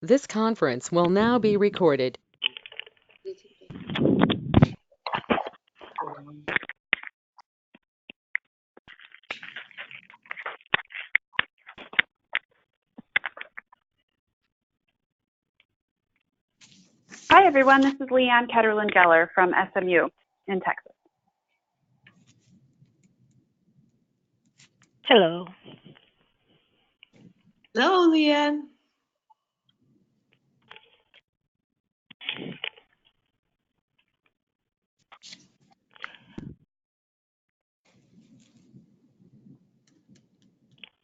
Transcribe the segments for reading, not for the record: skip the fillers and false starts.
This conference will now be recorded. Hi, everyone. This is LeeAnn Ketterlin-Geller from SMU in Texas. Hello. Hello, LeeAnn.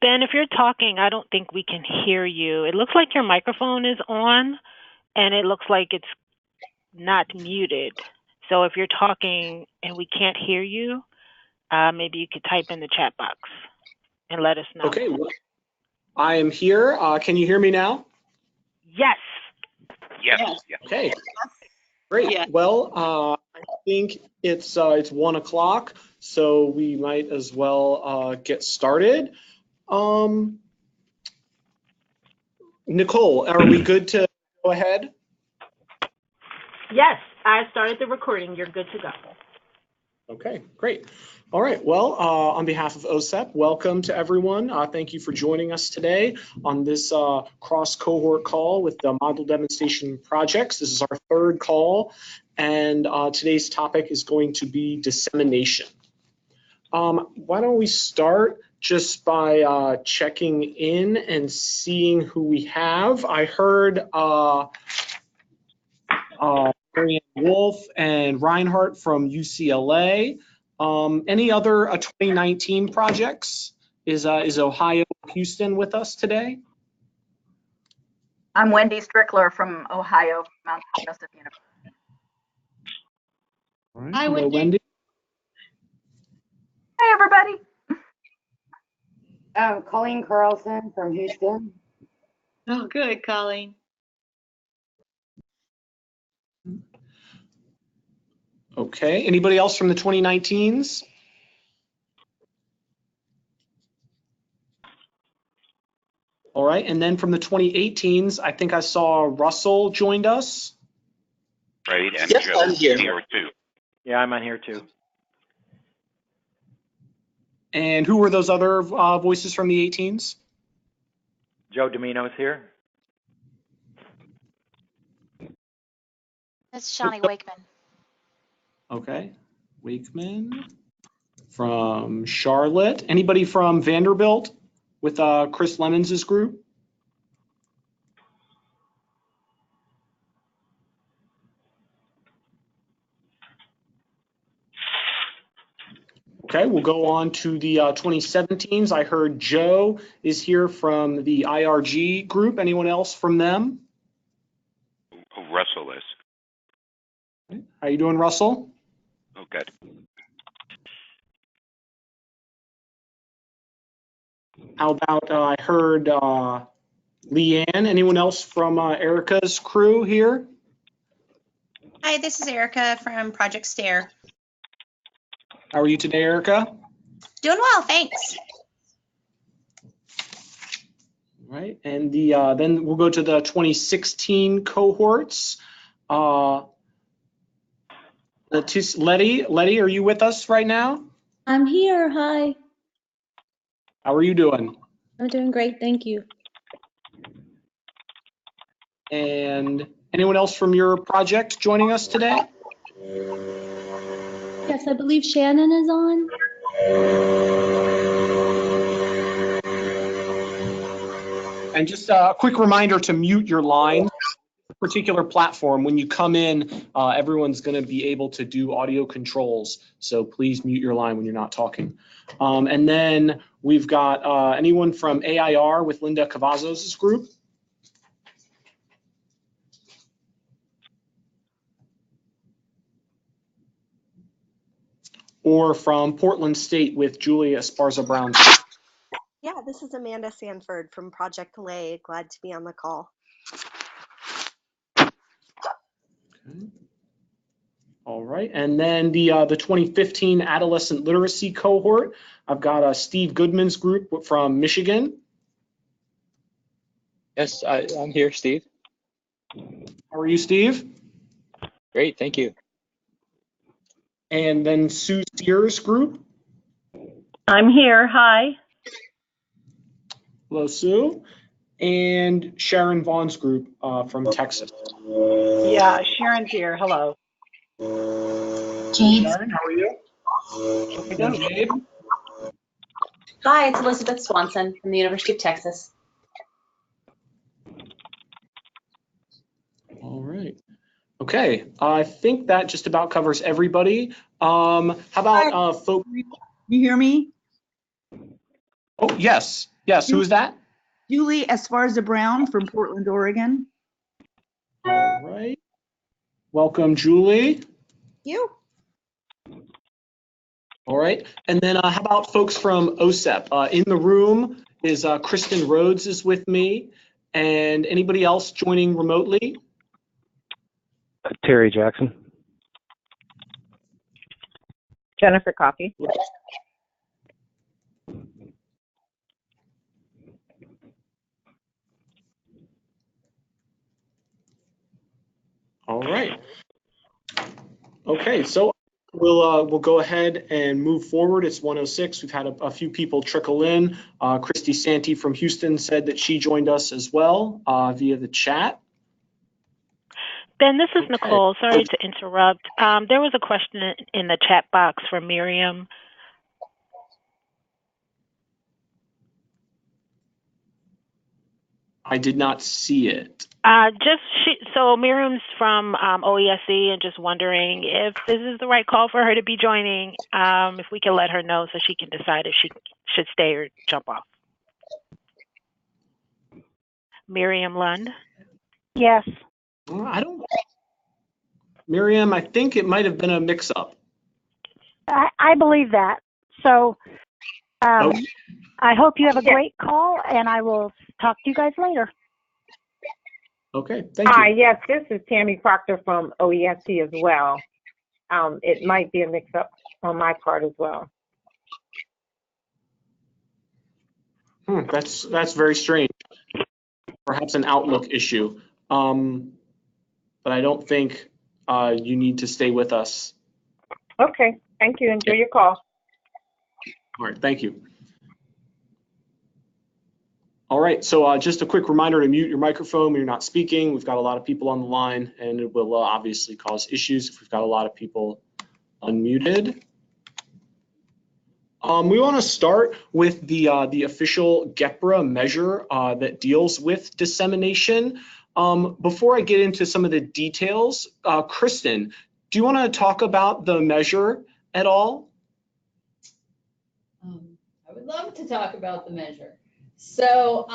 Ben, if you're talking, I don't think we can hear you. It looks like your microphone is on, and it looks like it's not muted. So if you're talking and we can't hear you, maybe you could type in the chat box and let us know. Okay, well, I am here. Can you hear me now? Yes. Yes. Okay, great. Yeah. Well, I think it's 1 o'clock, so we might as well get started. Nicole, are we good to go ahead? Yes, I started the recording. You're good to go. Okay, great. All right, well, on behalf of OSEP, welcome to everyone. Thank you for joining us today on this cross-cohort call with the module demonstration projects. This is our third call, and today's topic is going to be dissemination. Why don't we start just by checking in and seeing who we have. I heard Marian Wolf and Reinhardt from UCLA. Any other 2019 projects? Is Ohio Houston with us today? I'm Wendy Strickler from Ohio, Mount Joseph University. All right. Hi, Hello, Wendy. Wendy. Hey, everybody. Colleen Carlson from Houston. Oh, good, Colleen. Okay. Anybody else from the 2019s? All right. And then from the 2018s, I think I saw Russell joined us. Right, and Yes, Joe I'm here. too. Yeah, I'm on here too. And who were those other voices from the 18s? Joe Domino's here. It's Shawnee Wakeman. Okay. Wakeman from Charlotte. Anybody from Vanderbilt with Chris Lemons' group? Okay, we'll go on to the 2017s. I heard Joe is here from the IRG group. Anyone else from them? Who Russell is. How you doing, Russell? Oh, good. How about I heard LeeAnn. Anyone else from Erika's crew here? Hi, this is Erika from Project Stair. How are you today, Erika? Doing well, thanks. Right, and the then we'll go to the 2016 cohorts. Letty, are you with us right now? I'm here. Hi. How are you doing? I'm doing great. Thank you. And anyone else from your project joining us today? Yes, I believe Shannon is on. And just a quick reminder to mute your line. Particular platform, when you come in, everyone's going to be able to do audio controls. So please mute your line when you're not talking. And then we've got anyone from AIR with Linda Cavazos' group? Or from Portland State with Julia Esparza Brown? Yeah, this is Amanda Sanford from Project Lay. Glad to be on the call. Okay. All right, and then the 2015 adolescent literacy cohort. I've got Steve Goodman's group from Michigan. Yes, I'm here, Steve. How are you, Steve? Great, thank you. And then Sue Sears group. I'm here. Hi. Hello, Sue. And Sharon Vaughn's group from Texas. Yeah, Sharon's here. Hello. Jade. Sharon, how are you? Okay, Jade. Hi, it's Elizabeth Swanson from the University of Texas. All right. Okay, I think that just about covers everybody. How about folks? You hear me? Oh, yes. Yes, who is that? Julie Esparza Brown from Portland, Oregon. All right. Welcome, Julie. You. All right. And then how about folks from OSEP? In the room is Kristen Rhodes is with me. And anybody else joining remotely? Terry Jackson. Jennifer Coffey. All right. Okay, so we'll go ahead and move forward. It's 1:06. We've had a few people trickle in. Christy Santee from Houston said that she joined us as well via the chat. Ben, this is Nicole. Sorry to interrupt. There was a question in the chat box for Miriam. I did not see it. So Miriam's from OESE and just wondering if this is the right call for her to be joining, if we can let her know so she can decide if she should stay or jump off. Miriam Lund? Yes. I don't. Miriam, I think it might have been a mix-up. I believe that. So Okay. I hope you have a great call, and I will talk to you guys later. Okay, thank you. Hi, yes, this is Tammy Proctor from OESE as well. It might be a mix-up on my part as well. That's very strange. Perhaps an Outlook issue. But I don't think you need to stay with us. Okay, thank you. Enjoy your call. All right, thank you. All right, so just a quick reminder to mute your microphone when you're not speaking. We've got a lot of people on the line, and it will obviously cause issues if we've got a lot of people unmuted. We want to start with the official GEPRA measure that deals with dissemination. Before I get into some of the details, Kristen, do you want to talk about the measure at all? I would love to talk about the measure. So,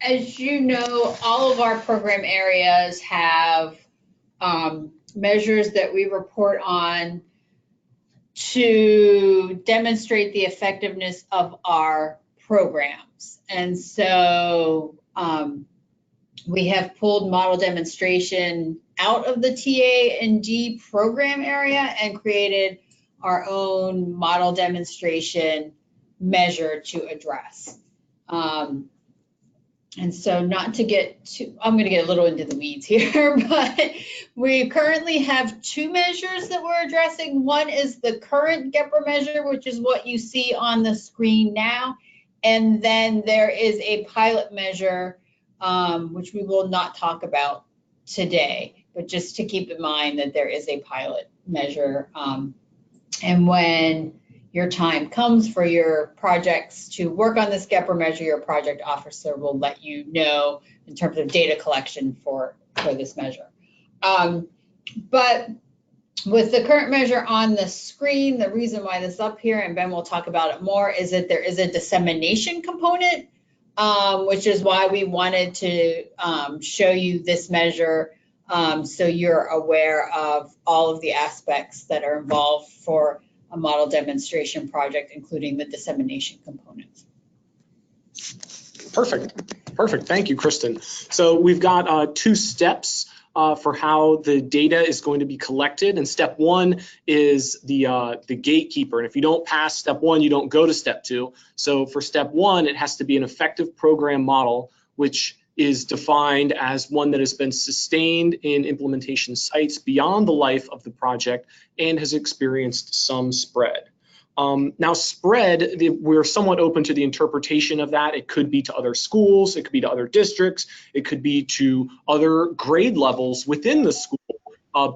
as you know, all of our program areas have measures that we report on to demonstrate the effectiveness of our programs. And so we have pulled model demonstration out of the TA and D program area and created our own model demonstration measure to address. And so not to get too, I'm going to get a little into the weeds here, but we currently have two measures that we're addressing. One is the current GEPRA measure, which is what you see on the screen now. And then there is a pilot measure, which we will not talk about today, but just to keep in mind that there is a pilot measure. And when your time comes for your projects to work on this GEPRA measure, your project officer will let you know in terms of data collection for this measure. But with the current measure on the screen, the reason why this is up here, and Ben will talk about it more, is that there is a dissemination component, which is why we wanted to show you this measure so you're aware of all of the aspects that are involved for a model demonstration project, including the dissemination components. Perfect. Thank you, Kristen. So we've got two steps for how the data is going to be collected. And step one is the gatekeeper. And if you don't pass step one, you don't go to step two. So for step one, it has to be an effective program model, which is defined as one that has been sustained in implementation sites beyond the life of the project and has experienced some spread. Now spread, we're somewhat open to the interpretation of that. It could be to other schools, it could be to other districts, it could be to other grade levels within the school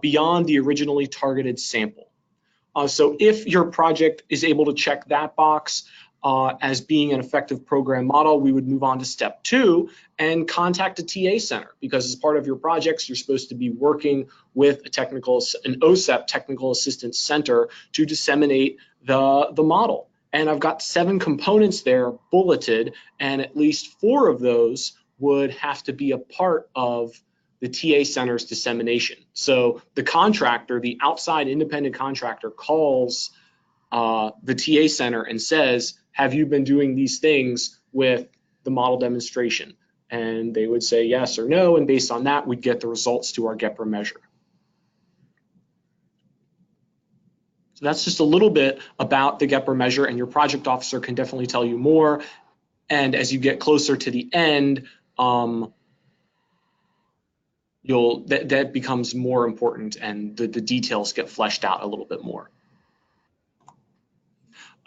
beyond the originally targeted sample. So if your project is able to check that box as being an effective program model, we would move on to step 2 and contact a TA center, because as part of your projects, you're supposed to be working with an OSEP technical assistance center to disseminate the model. And I've got 7 components there bulleted, and at least 4 of those would have to be a part of the TA center's dissemination. So the contractor, the outside independent contractor, calls the TA center and says, have you been doing these things with the model demonstration? And they would say yes or no, and based on that, we'd get the results to our GEPRA measure. So that's just a little bit about the GEPRA measure, and your project officer can definitely tell you more. And as you get closer to the end, that becomes more important, and the details get fleshed out a little bit more.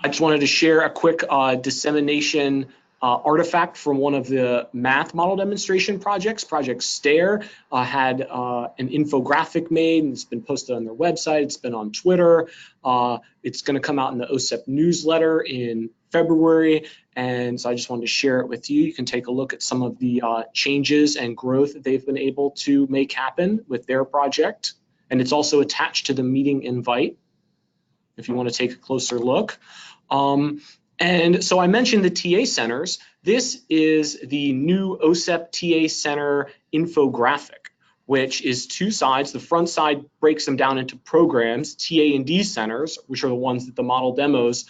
I just wanted to share a quick dissemination artifact from one of the math model demonstration projects. Project STARE had an infographic made, and it's been posted on their website. It's been on Twitter. It's going to come out in the OSEP newsletter in February, and so I just wanted to share it with you. You can take a look at some of the changes and growth that they've been able to make happen with their project, and it's also attached to the meeting invite if you want to take a closer look. And so I mentioned the TA centers. This is the new OSEP TA center infographic, which is 2 sides. The front side breaks them down into programs, TA and D centers, which are the ones that the model demos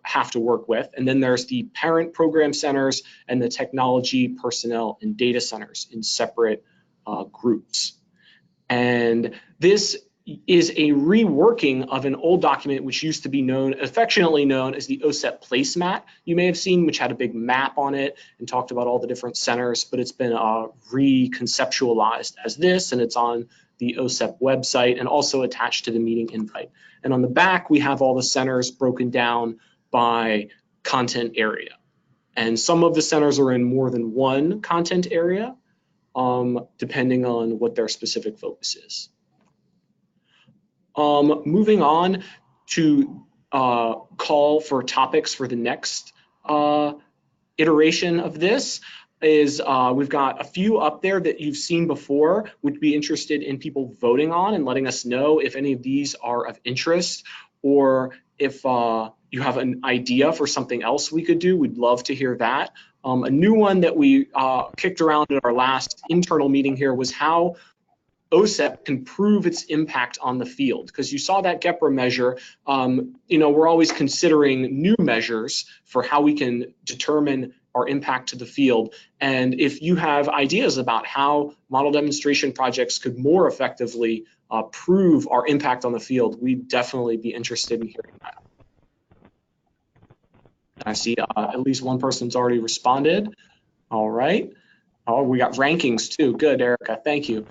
have to work with. And then there's the parent program centers and the technology, personnel, and data centers in separate groups. And this is a reworking of an old document which used to be affectionately known as the OSEP placemat. You may have seen, which had a big map on it and talked about all the different centers, but it's been reconceptualized as this, and it's on the OSEP website and also attached to the meeting invite. And on the back, we have all the centers broken down by content area. And some of the centers are in more than one content area, depending on what their specific focus is. Moving on to call for topics for the next iteration of this is we've got a few up there that you've seen before. Would be interested in people voting on and letting us know if any of these are of interest, or if you have an idea for something else we could do. We'd love to hear that. A new one that we kicked around at our last internal meeting here was how OSEP can prove its impact on the field, because you saw that GEPRA measure. We're always considering new measures for how we can determine our impact to the field. And if you have ideas about how model demonstration projects could more effectively prove our impact on the field, we'd definitely be interested in hearing that. I see at least one person's already responded. All right. Oh, we got rankings too. Good, Erika. Thank you.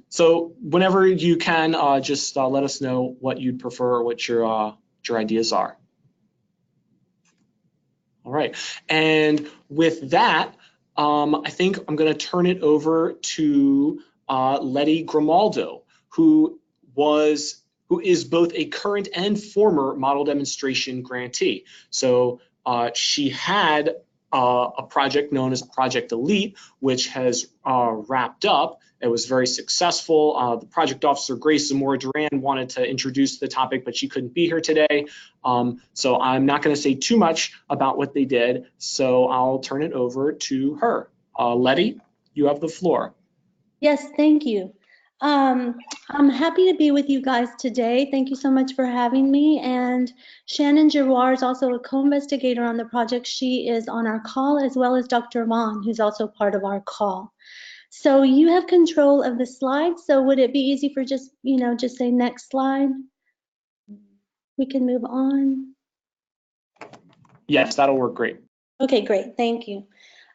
So whenever you can, just let us know what you'd prefer or what your ideas are. All right, and with that, I think I'm going to turn it over to Letty Grimaldo, who is both a current and former model demonstration grantee. So she had a project known as Project Elite, which has wrapped up. It was very successful. The project officer, Grace Zamora-Duran, wanted to introduce the topic, but she couldn't be here today. So I'm not going to say too much about what they did. So I'll turn it over to her. Letty, you have the floor. Yes, thank you. I'm happy to be with you guys today. Thank you so much for having me. And Shannon Giroir is also a co-investigator on the project. She is on our call, as well as Dr. Vaughn, who's also part of our call. So you have control of the slides. So would it be easy for just say next slide? We can move on. Yes, that'll work great. Okay, great. Thank you.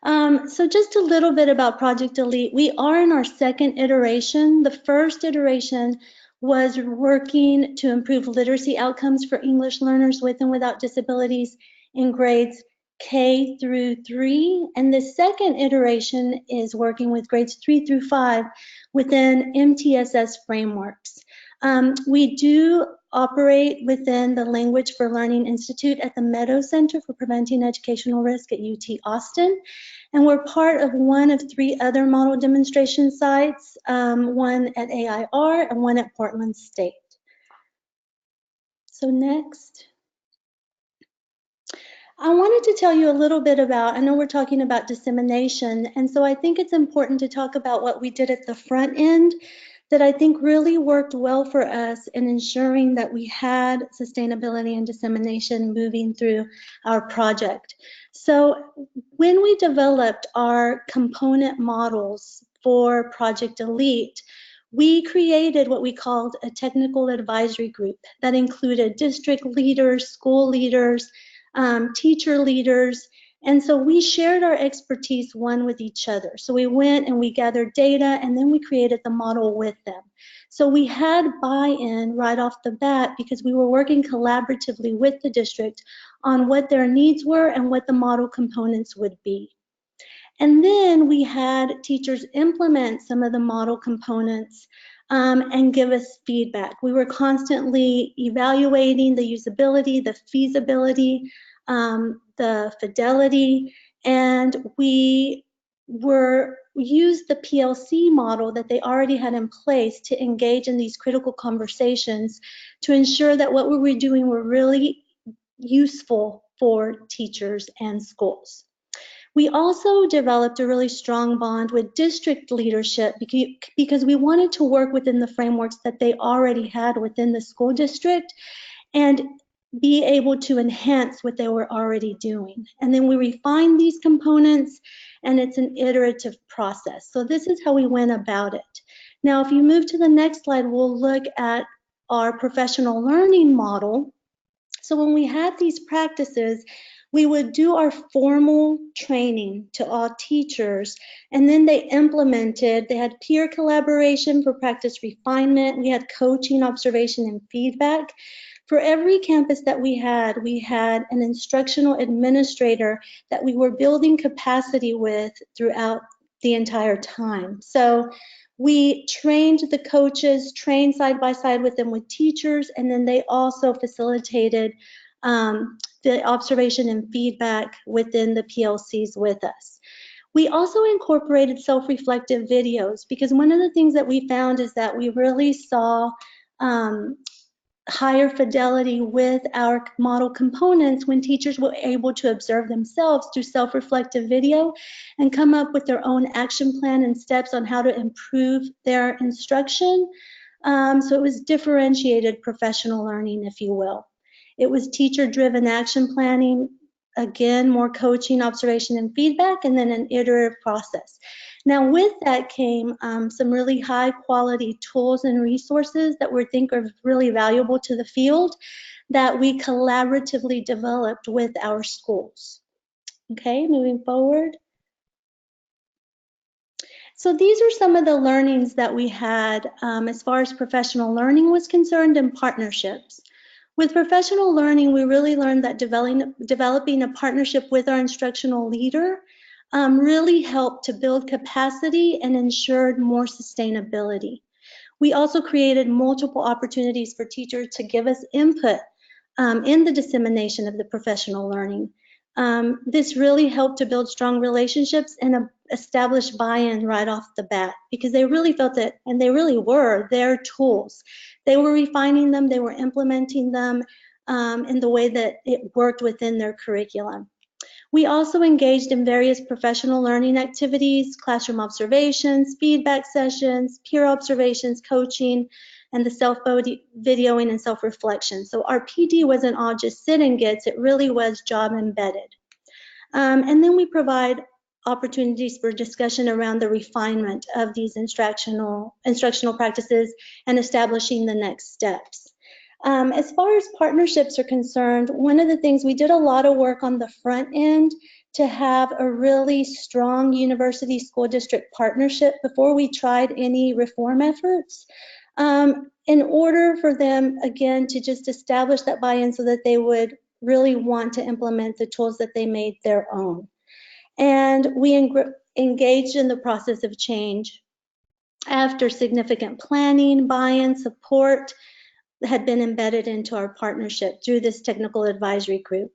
So just a little bit about Project Elite. We are in our second iteration. The first iteration was working to improve literacy outcomes for English learners with and without disabilities in grades K through 3. And the second iteration is working with grades 3 through 5 within MTSS frameworks. We do operate within the Language for Learning Institute at the Meadow Center for Preventing Educational Risk at UT Austin. And we're part of one of 3 other model demonstration sites, one at AIR and one at Portland State. So next. I wanted to tell you a little bit about, I know we're talking about dissemination, and so I think it's important to talk about what we did at the front end that I think really worked well for us in ensuring that we had sustainability and dissemination moving through our project. So when we developed our component models for Project Elite, we created what we called a technical advisory group that included district leaders, school leaders, teacher leaders, and so we shared our expertise one with each other. So we went and we gathered data and then we created the model with them. So we had buy-in right off the bat because we were working collaboratively with the district on what their needs were and what the model components would be. And then we had teachers implement some of the model components and give us feedback. We were constantly evaluating the usability, the feasibility, the fidelity, and we used the PLC model that they already had in place to engage in these critical conversations to ensure that what we were doing were really useful for teachers and schools. We also developed a really strong bond with district leadership because we wanted to work within the frameworks that they already had within the school district and be able to enhance what they were already doing. And then we refined these components, and it's an iterative process. So this is how we went about it. Now, if you move to the next slide, we'll look at our professional learning model. So when we had these practices, we would do our formal training to all teachers, and then they had peer collaboration for practice refinement. We had coaching, observation, and feedback. For every campus that we had an instructional administrator that we were building capacity with throughout the entire time. So we trained the coaches, trained side by side with them with teachers, and then they also facilitated the observation and feedback within the PLCs with us. We also incorporated self-reflective videos because one of the things that we found is that we really saw higher fidelity with our model components when teachers were able to observe themselves through self-reflective video and come up with their own action plan and steps on how to improve their instruction. So it was differentiated professional learning, if you will. It was teacher-driven action planning, again, more coaching, observation, and feedback, and then an iterative process. Now, with that came some really high-quality tools and resources that we think are really valuable to the field that we collaboratively developed with our schools. Okay, moving forward. So these are some of the learnings that we had as far as professional learning was concerned and partnerships. With professional learning, we really learned that developing a partnership with our instructional leader really helped to build capacity and ensured more sustainability. We also created multiple opportunities for teachers to give us input in the dissemination of the professional learning. This really helped to build strong relationships and establish buy-in right off the bat because they really felt that, and they really were, their tools. They were refining them, they were implementing them in the way that it worked within their curriculum. We also engaged in various professional learning activities, classroom observations, feedback sessions, peer observations, coaching, and the self-videoing and self-reflection. So our PD wasn't all just sit and gets, it really was job embedded. And then we provide opportunities for discussion around the refinement of these instructional practices and establishing the next steps. As far as partnerships are concerned, one of the things we did a lot of work on the front end to have a really strong university school district partnership before we tried any reform efforts, in order for them, again, to just establish that buy-in so that they would really want to implement the tools that they made their own. And we engaged in the process of change after significant planning, buy-in, support had been embedded into our partnership through this technical advisory group.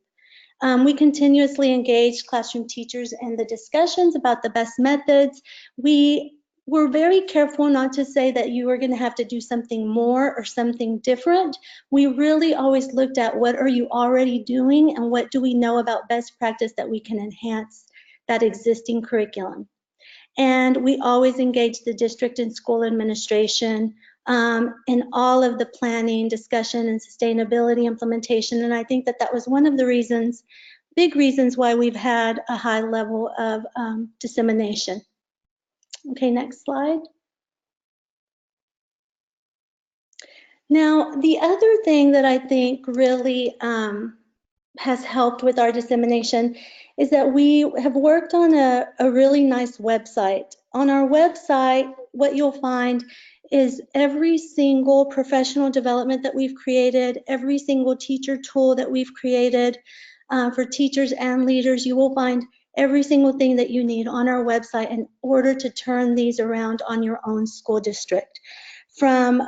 We continuously engaged classroom teachers in the discussions about the best methods. We were very careful not to say that you were going to have to do something more or something different. We really always looked at what are you already doing and what do we know about best practice that we can enhance that existing curriculum. And we always engaged the district and school administration in all of the planning, discussion, and sustainability implementation. And I think that that was one of the reasons, big reasons why we've had a high level of dissemination. Okay, next slide. Now, the other thing that I think really has helped with our dissemination is that we have worked on a really nice website. On our website, what you'll find is every single professional development that we've created, every single teacher tool that we've created for teachers and leaders. You will find every single thing that you need on our website in order to turn these around on your own school district. From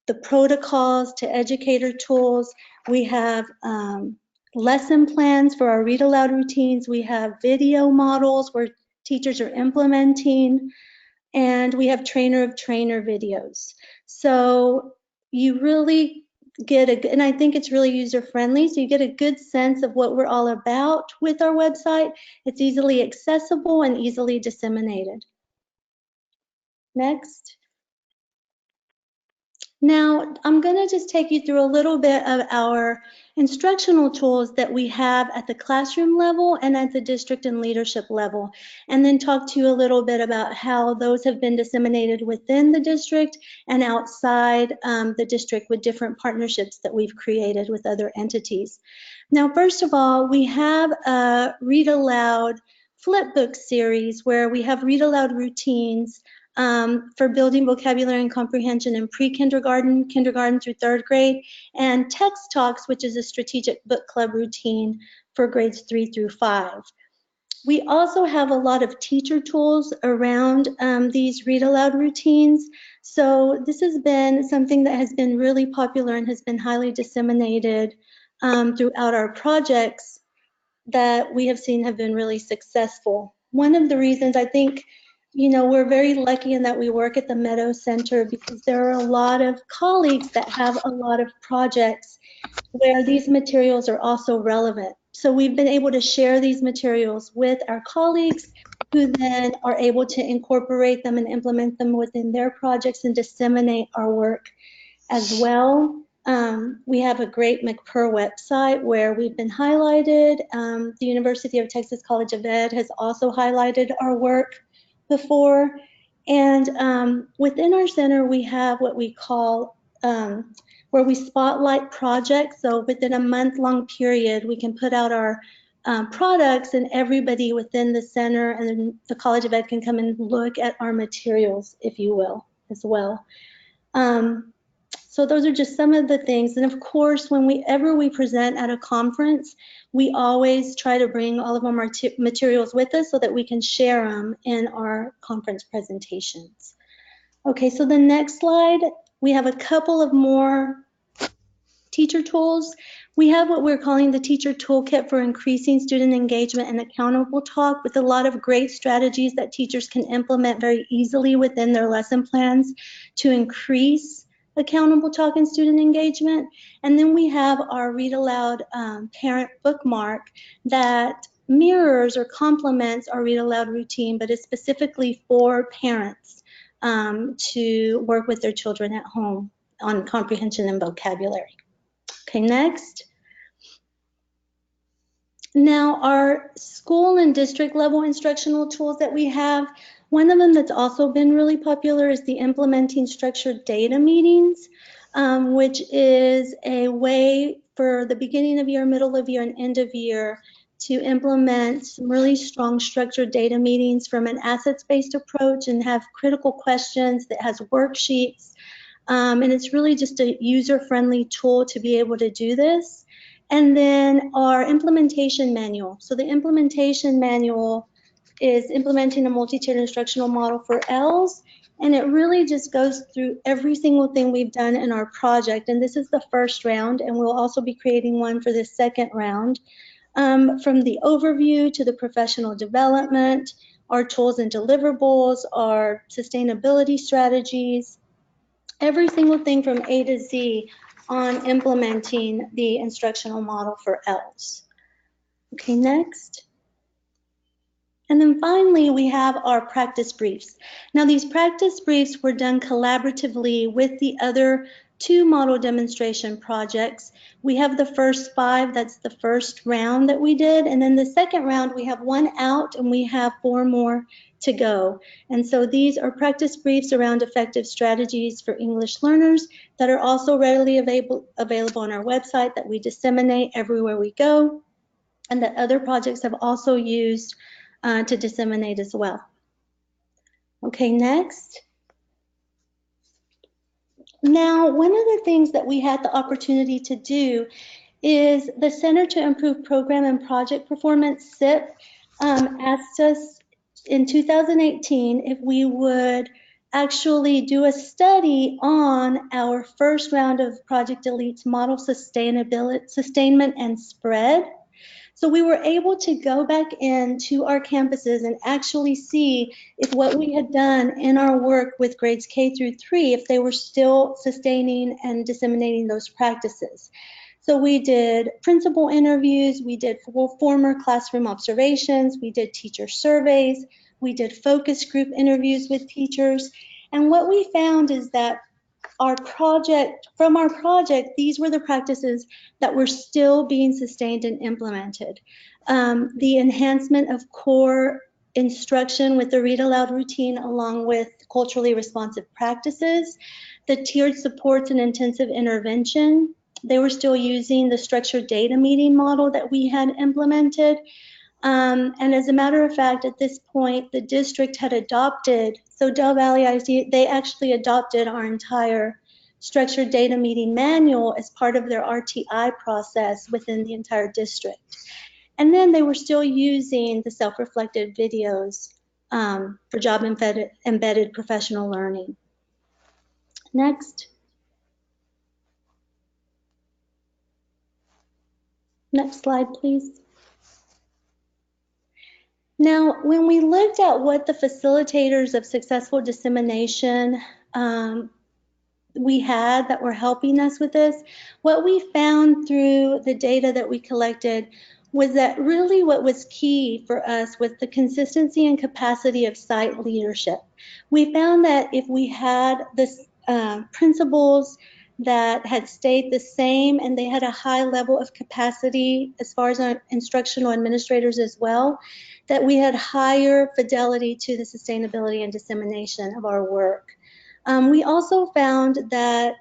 the protocols to educator tools, we have lesson plans for our read aloud routines. We have video models where teachers are implementing, and we have trainer of trainer videos. So you really get and I think it's really user friendly, so you get a good sense of what we're all about with our website. It's easily accessible and easily disseminated. Next. Now, I'm going to just take you through a little bit of our instructional tools that we have at the classroom level and at the district and leadership level, and then talk to you a little bit about how those have been disseminated within the district and outside the district with different partnerships that we've created with other entities. Now, first of all, we have a Read Aloud flipbook series where we have read aloud routines for building vocabulary and comprehension in pre-kindergarten, kindergarten through third grade, and Text Talks, which is a strategic book club routine for grades 3 through 5. We also have a lot of teacher tools around these read aloud routines. So this has been something that has been really popular and has been highly disseminated throughout our projects that we have seen have been really successful. One of the reasons I think, you know, we're very lucky in that we work at the Meadow Center because there are a lot of colleagues that have a lot of projects where these materials are also relevant. So we've been able to share these materials with our colleagues who then are able to incorporate them and implement them within their projects and disseminate our work as well. We have a great McPurr website where we've been highlighted. The University of Texas College of Ed has also highlighted our work before. And within our center, we have what we call where we spotlight projects. So within a month-long period, we can put out our products, and everybody within the center and the College of Ed can come and look at our materials, if you will, as well. So those are just some of the things. And of course, whenever we present at a conference, we always try to bring all of our materials with us so that we can share them in our conference presentations. Okay, so the next slide, we have a couple of more teacher tools. We have what we're calling the teacher toolkit for increasing student engagement and accountable talk, with a lot of great strategies that teachers can implement very easily within their lesson plans to increase accountable talk and student engagement. And then we have our Read Aloud parent bookmark that mirrors or complements our Read Aloud routine, but is specifically for parents to work with their children at home on comprehension and vocabulary. Okay, next. Now, our school and district level instructional tools that we have, one of them that's also been really popular is the Implementing Structured Data Meetings, which is a way for the beginning of year, middle of year, and end of year to implement some really strong structured data meetings from an assets-based approach and have critical questions that has worksheets. And it's really just a user-friendly tool to be able to do this. And then our implementation manual. So the implementation manual is implementing a multi-tiered instructional model for ELs. And it really just goes through every single thing we've done in our project. And this is the first round, and we'll also be creating one for the second round. From the overview to the professional development, our tools and deliverables, our sustainability strategies, every single thing from A to Z on implementing the instructional model for ELs. Okay, next. And then finally, we have our practice briefs. Now, these practice briefs were done collaboratively with the other 2 model demonstration projects. We have the first 5, that's the first round that we did. And then the second round, we have 1 out and we have 4 more to go. And so these are practice briefs around effective strategies for English learners that are also readily available on our website that we disseminate everywhere we go, and that other projects have also used to disseminate as well. Okay, next. Now, one of the things that we had the opportunity to do is the Center to Improve Program and Project Performance, CIP, asked us in 2018 if we would actually do a study on our first round of Project Elite's model sustainment and spread. So we were able to go back into our campuses and actually see if what we had done in our work with grades K through 3, if they were still sustaining and disseminating those practices. So we did principal interviews, we did former classroom observations, we did teacher surveys, we did focus group interviews with teachers. And what we found is that from our project, these were the practices that were still being sustained and implemented. The enhancement of core instruction with the read aloud routine along with culturally responsive practices, the tiered supports and intensive intervention. They were still using the structured data meeting model that we had implemented. And as a matter of fact, at this point, the district had adopted, so Del Valley ISD, they actually adopted our entire structured data meeting manual as part of their RTI process within the entire district. And then they were still using the self-reflective videos for job embedded professional learning. Next. Next slide, please. Now, when we looked at what the facilitators of successful dissemination we had that were helping us with this, what we found through the data that we collected was that really what was key for us was the consistency and capacity of site leadership. We found that if we had the principals that had stayed the same and they had a high level of capacity as far as our instructional administrators as well, that we had higher fidelity to the sustainability and dissemination of our work. We also found that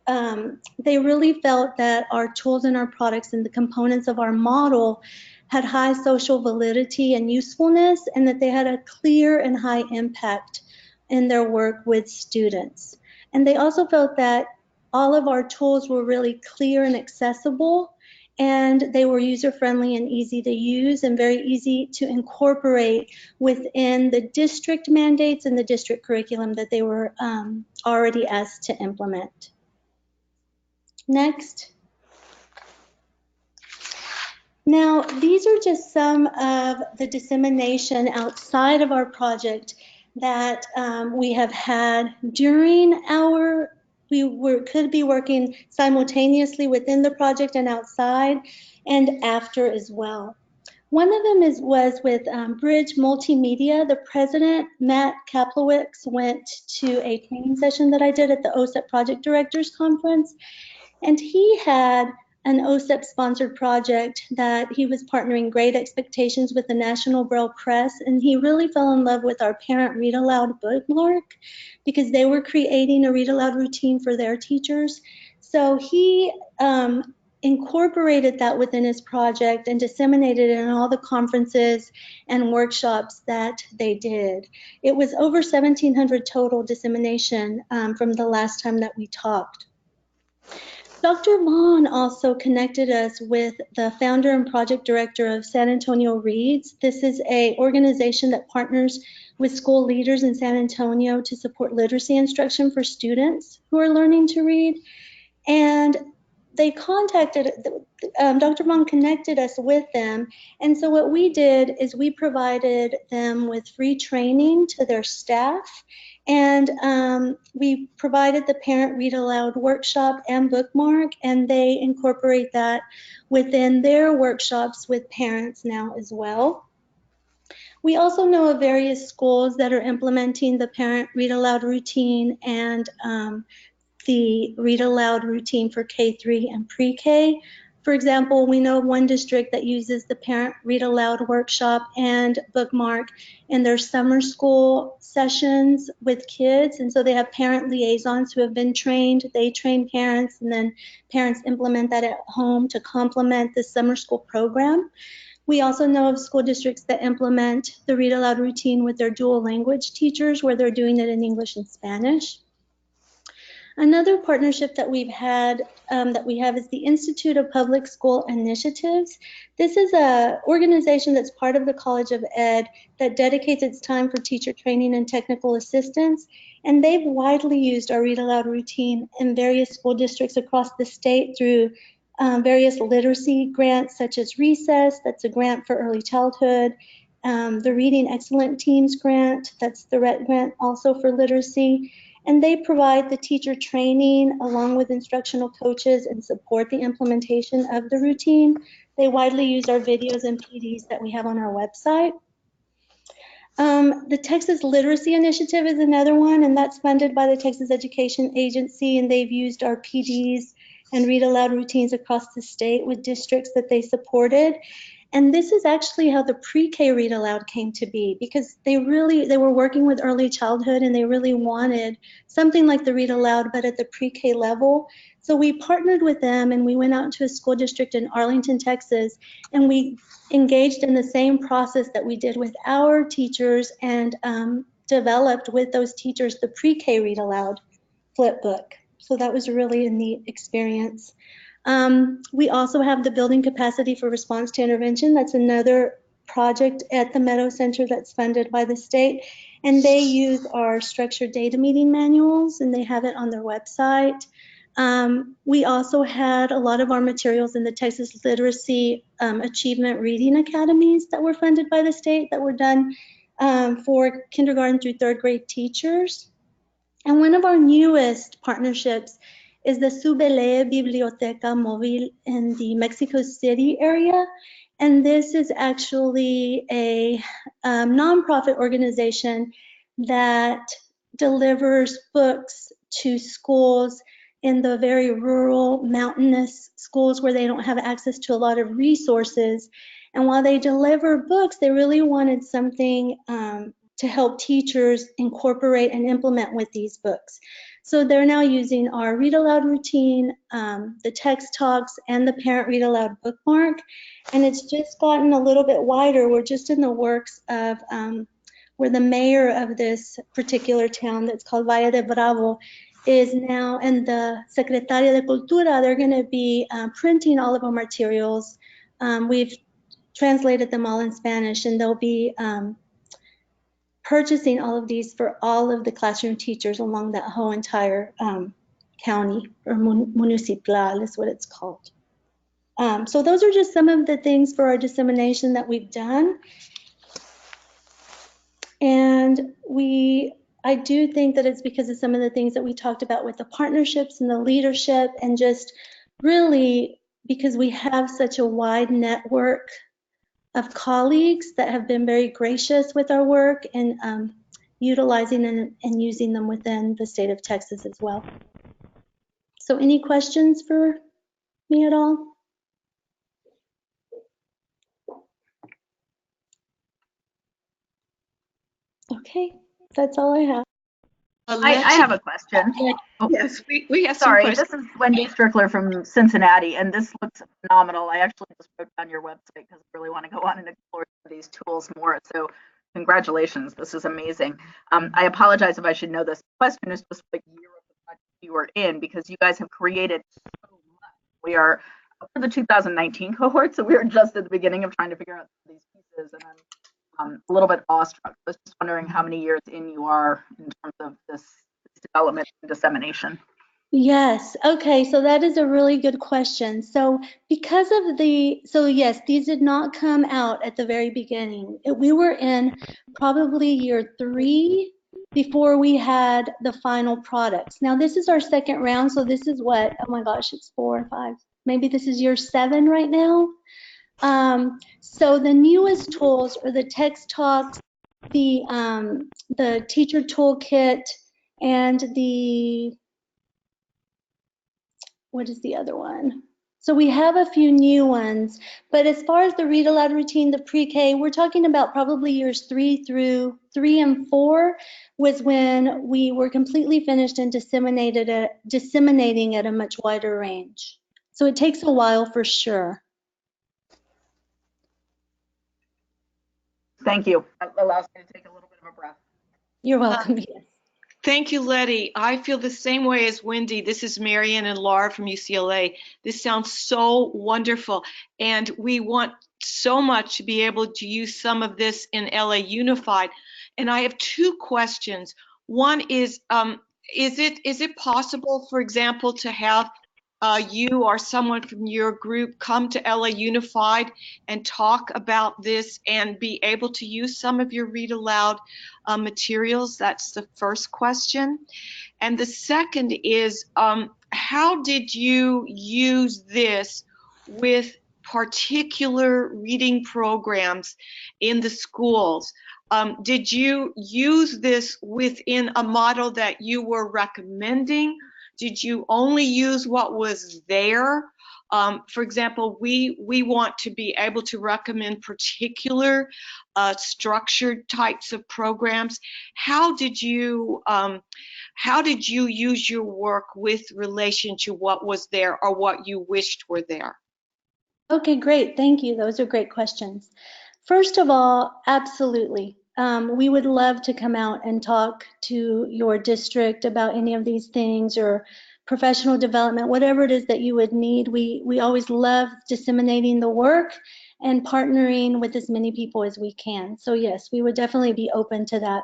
they really felt that our tools and our products and the components of our model had high social validity and usefulness, and that they had a clear and high impact in their work with students. And they also felt that all of our tools were really clear and accessible, and they were user-friendly and easy to use and very easy to incorporate within the district mandates and the district curriculum that they were already asked to implement. Next. Now, these are just some of the dissemination outside of our project that we have had during our could be working simultaneously within the project and outside and after as well. One of them was with Bridge Multimedia. The president, Matt Kaplowitz, went to a training session that I did at the OSEP Project Directors Conference, and he had an OSEP sponsored project that he was partnering Great Expectations with the National Braille Press, and he really fell in love with our parent read aloud bookmark because they were creating a read aloud routine for their teachers. So he incorporated that within his project and disseminated it in all the conferences and workshops that they did. It was over 1,700 total dissemination from the last time that we talked. Dr. Vaughn also connected us with the founder and project director of San Antonio Reads. This is an organization that partners with school leaders in San Antonio to support literacy instruction for students who are learning to read. And they contacted, Dr. Vaughn connected us with them. And so what we did is we provided them with free training to their staff. And we provided the Parent Read Aloud workshop and bookmark, and they incorporate that within their workshops with parents now as well. We also know of various schools that are implementing the Parent Read Aloud routine and the Read Aloud routine for K-3 and pre-K. For example, we know of one district that uses the Parent Read Aloud workshop and bookmark in their summer school sessions with kids. And so they have parent liaisons who have been trained. They train parents, and then parents implement that at home to complement the summer school program. We also know of school districts that implement the Read Aloud routine with their dual language teachers, where they're doing it in English and Spanish. Another partnership that we have is the Institute of Public School Initiatives. This is an organization that's part of the College of Ed that dedicates its time for teacher training and technical assistance. And they've widely used our Read Aloud routine in various school districts across the state through various literacy grants such as Recess, that's a grant for early childhood, the Reading Excellent Teams grant, that's the RET grant also for literacy. And they provide the teacher training along with instructional coaches and support the implementation of the routine. They widely use our videos and PDs that we have on our website. The Texas Literacy Initiative is another one, and that's funded by the Texas Education Agency, and they've used our PDs and Read Aloud routines across the state with districts that they supported. And this is actually how the pre-K Read Aloud came to be, because they were working with early childhood and they really wanted something like the Read Aloud, but at the pre-K level. So we partnered with them and we went out to a school district in Arlington, Texas, and we engaged in the same process that we did with our teachers and developed with those teachers the pre-K Read Aloud flip book. So that was really a neat experience. We also have the Building Capacity for Response to Intervention. That's another project at the Meadow Center that's funded by the state. And they use our structured data meeting manuals, and they have it on their website. We also had a lot of our materials in the Texas Literacy Achievement Reading Academies that were funded by the state that were done for kindergarten through third grade teachers. And one of our newest partnerships is the Subele Biblioteca Móvil in the Mexico City area. And this is actually a nonprofit organization that delivers books to schools in the very rural, mountainous schools where they don't have access to a lot of resources. And while they deliver books, they really wanted something to help teachers incorporate and implement with these books. So they're now using our Read Aloud routine, the text talks, and the Parent Read Aloud bookmark. And it's just gotten a little bit wider. We're just in the works of where the mayor of this particular town that's called Valle de Bravo is now, and the Secretaria de Cultura, they're going to be printing all of our materials. We've translated them all in Spanish, and they'll be purchasing all of these for all of the classroom teachers along that whole entire county, or municipal is what it's called. So those are just some of the things for our dissemination that we've done. And I do think that it's because of some of the things that we talked about with the partnerships and the leadership, and just really because we have such a wide network of colleagues that have been very gracious with our work and utilizing and using them within the state of Texas as well. So any questions for me at all? Okay, that's all I have. I have a question. Oh, Yes, we have some sorry, questions. this is Wendy Strickler from Cincinnati, and this looks phenomenal. I actually just wrote down your website because I really want to go on and explore these tools more. So congratulations, this is amazing. I apologize if I should know this. The question is just what year of the project you were in, because you guys have created so much. We are up for the 2019 cohort, so we are just at the beginning of trying to figure out these pieces, and I'm a little bit awestruck. I was just wondering how many years in you are in terms of this development and dissemination. Yes. Okay. So that is a really good question. So because of yes, these did not come out at the very beginning. We were in probably year 3 before we had the final products. Now this is our second round. So this is what, oh my gosh, it's 4 or 5. Maybe this is year 7 right now. So the newest tools are the text talks, the teacher toolkit, and what is the other one? So we have a few new ones, but as far as the read aloud routine, the pre-K, we're talking about probably years 3 and 4 was when we were completely finished and disseminating at a much wider range. So it takes a while for sure. Thank you. That allows me to take a little bit of a breath. You're welcome. Yes. Thank you, Letty. I feel the same way as Wendy. This is Marian and Laura from UCLA. This sounds so wonderful, and we want so much to be able to use some of this in LA Unified. And I have 2 questions. One is it possible, for example, to have you or someone from your group come to LA Unified and talk about this and be able to use some of your read aloud materials? That's the first question. And the second is, how did you use this with particular reading programs in the schools? Did you use this within a model that you were recommending? Did you only use what was there? For example, we want to be able to recommend particular structured types of programs. How did you use your work with relation to what was there or what you wished were there? Okay, great. Thank you. Those are great questions. First of all, absolutely. We would love to come out and talk to your district about any of these things or professional development, whatever it is that you would need. We always love disseminating the work and partnering with as many people as we can. So yes, we would definitely be open to that.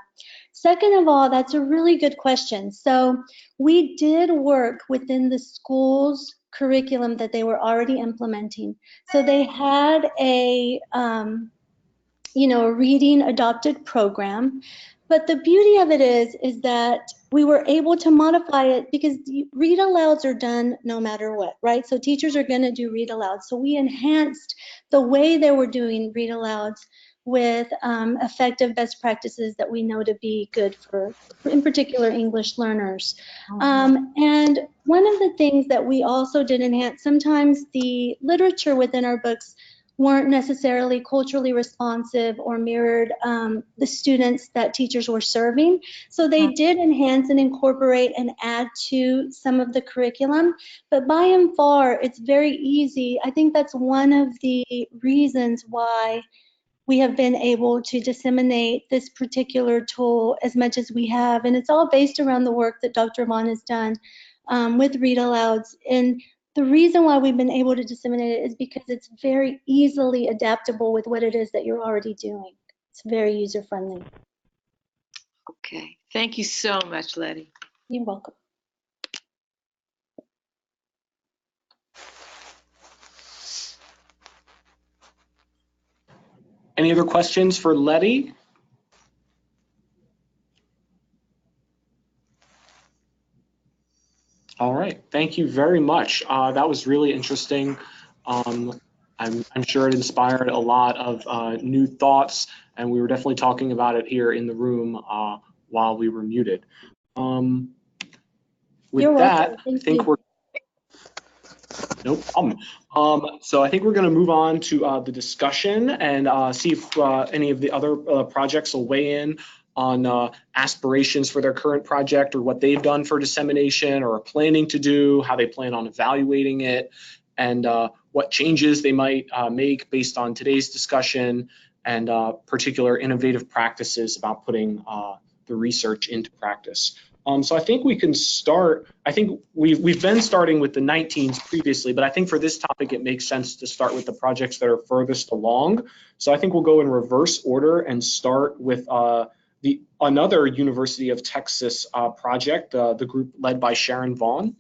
Second of all, that's a really good question. So we did work within the school's curriculum that they were already implementing. So they had a reading adopted program. But the beauty of it is that we were able to modify it because read alouds are done no matter what, right? So teachers are going to do read alouds. So we enhanced the way they were doing read alouds with effective best practices that we know to be good for in particular, English learners. And one of the things that we also did enhance, sometimes the literature within our books weren't necessarily culturally responsive or mirrored the students that teachers were serving. So they did enhance and incorporate and add to some of the curriculum. But by and far, it's very easy. I think that's one of the reasons why we have been able to disseminate this particular tool as much as we have. And it's all based around the work that Dr. Vaughn has done with read alouds. And the reason why we've been able to disseminate it is because it's very easily adaptable with what it is that you're already doing. It's very user-friendly. Okay, thank you so much, Letty. You're welcome. Any other questions for Letty? All right, thank you very much. That was really interesting. I'm sure it inspired a lot of new thoughts, and we were definitely talking about it here in the room while we were muted. With You're that, welcome. I think we're no problem. So I think we're going to move on to the discussion and see if any of the other projects will weigh in on aspirations for their current project or what they've done for dissemination or are planning to do, how they plan on evaluating it, and what changes they might make based on today's discussion and particular innovative practices about putting the research into practice. So I think we can start. I think we've been starting with the 19s previously, but I think for this topic it makes sense to start with the projects that are furthest along. So I think we'll go in reverse order and start with another University of Texas project, the group led by Sharon Vaughn.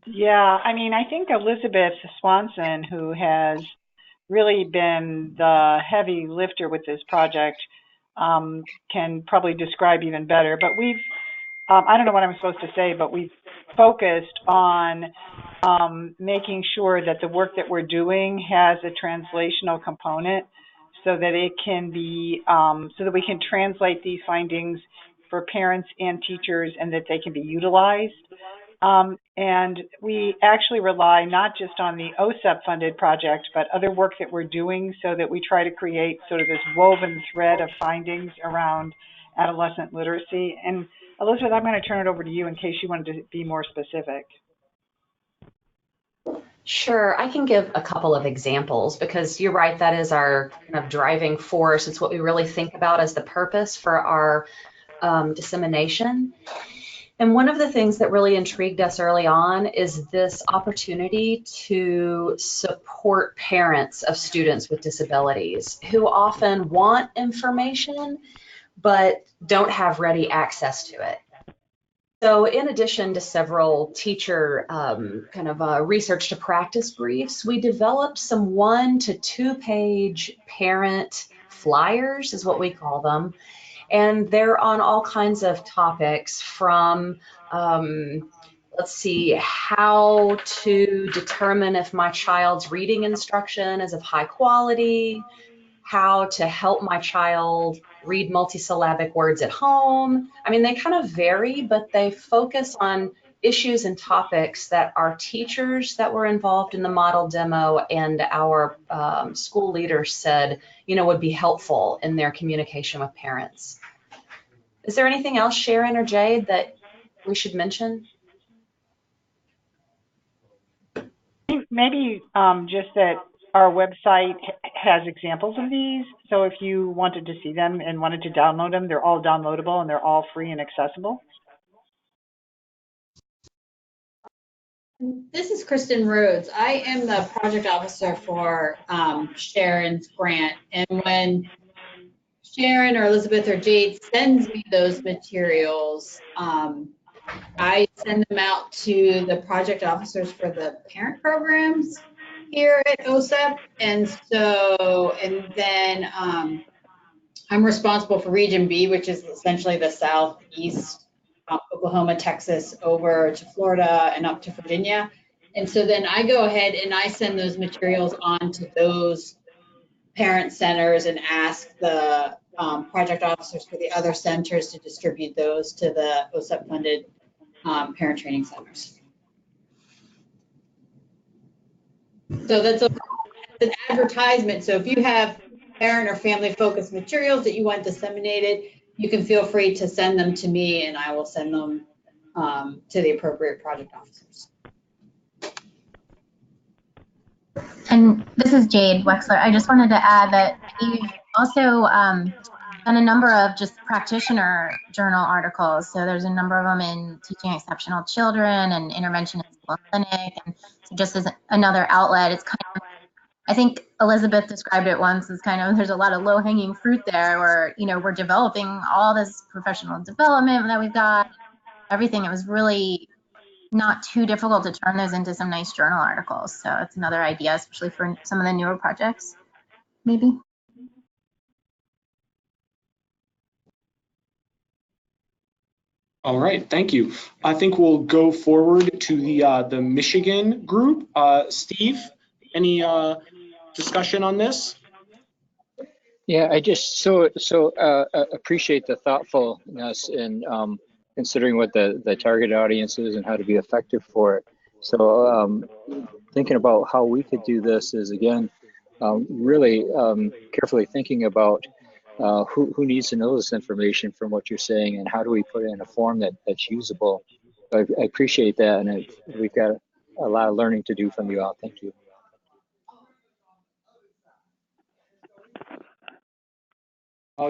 Yeah, I mean, I think Elizabeth Swanson, who has really been the heavy lifter with this project, can probably describe even better. But we've, I don't know what I'm supposed to say, but we've focused on making sure that the work that we're doing has a translational component so that it can be, so that we can translate these findings for parents and teachers and that they can be utilized. And we actually rely not just on the OSEP funded project, but other work that we're doing so that we try to create sort of this woven thread of findings around adolescent literacy. And Elizabeth, I'm going to turn it over to you in case you wanted to be more specific. Sure, I can give a couple of examples because you're right, that is our kind of driving force. It's what we really think about as the purpose for our dissemination. And one of the things that really intrigued us early on is this opportunity to support parents of students with disabilities who often want information but don't have ready access to it. So in addition to several teacher research to practice briefs, we developed some 1 to 2 page parent flyers, is what we call them. And they're on all kinds of topics from, let's see, how to determine if my child's reading instruction is of high quality, how to help my child read multisyllabic words at home. I mean, they kind of vary, but they focus on issues and topics that our teachers that were involved in the model demo and our school leaders said, would be helpful in their communication with parents. Is there anything else, Sharon or Jade, that we should mention? Maybe just that our website has examples of these. So if you wanted to see them and wanted to download them, they're all downloadable and they're all free and accessible. This is Kristen Rhodes. I am the project officer for Sharon's grant. And when Sharon or Elizabeth or Jade sends me those materials, I send them out to the project officers for the parent programs here at OSEP. And then I'm responsible for Region B, which is essentially the southeast, Oklahoma, Texas, over to Florida and up to Virginia. And so then I go ahead and I send those materials on to those parent centers and ask the project officers for the other centers to distribute those to the OSEP funded parent training centers. So that's an advertisement. So if you have parent or family focused materials that you want disseminated, you can feel free to send them to me and I will send them to the appropriate project officers. And this is Jade Wexler. I just wanted to add that we've also done a number of just practitioner journal articles. So there's a number of them in Teaching Exceptional Children and Intervention in School Clinic. And so just as another outlet, it's kind of, I think Elizabeth described it once as kind of, there's a lot of low hanging fruit there where, we're developing all this professional development that we've got, everything. It was really not too difficult to turn those into some nice journal articles. So it's another idea, especially for some of the newer projects, maybe. All right, thank you. I think we'll go forward to the Michigan group. Steve, any discussion on this? Yeah, I just so appreciate the thoughtfulness in considering what the target audience is and how to be effective for it. So thinking about how we could do this is, again, really carefully thinking about who needs to know this information from what you're saying, and how do we put it in a form that's usable. I appreciate that, and we've got a lot of learning to do from you all. Thank you.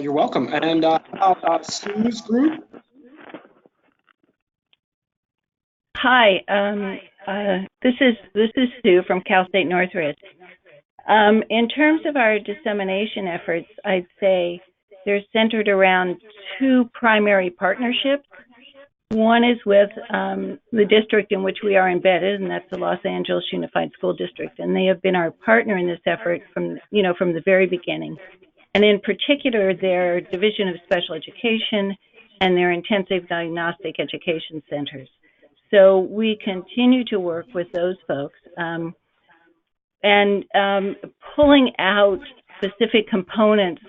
You're welcome. And Sue's group. Hi, this is Sue from Cal State Northridge. In terms of our dissemination efforts, I'd say they're centered around two primary partnerships. One is with the district in which we are embedded, and that's the Los Angeles Unified School District, and they have been our partner in this effort from the very beginning. And in particular, their Division of Special Education and their Intensive Diagnostic Education Centers. So we continue to work with those folks and pulling out specific components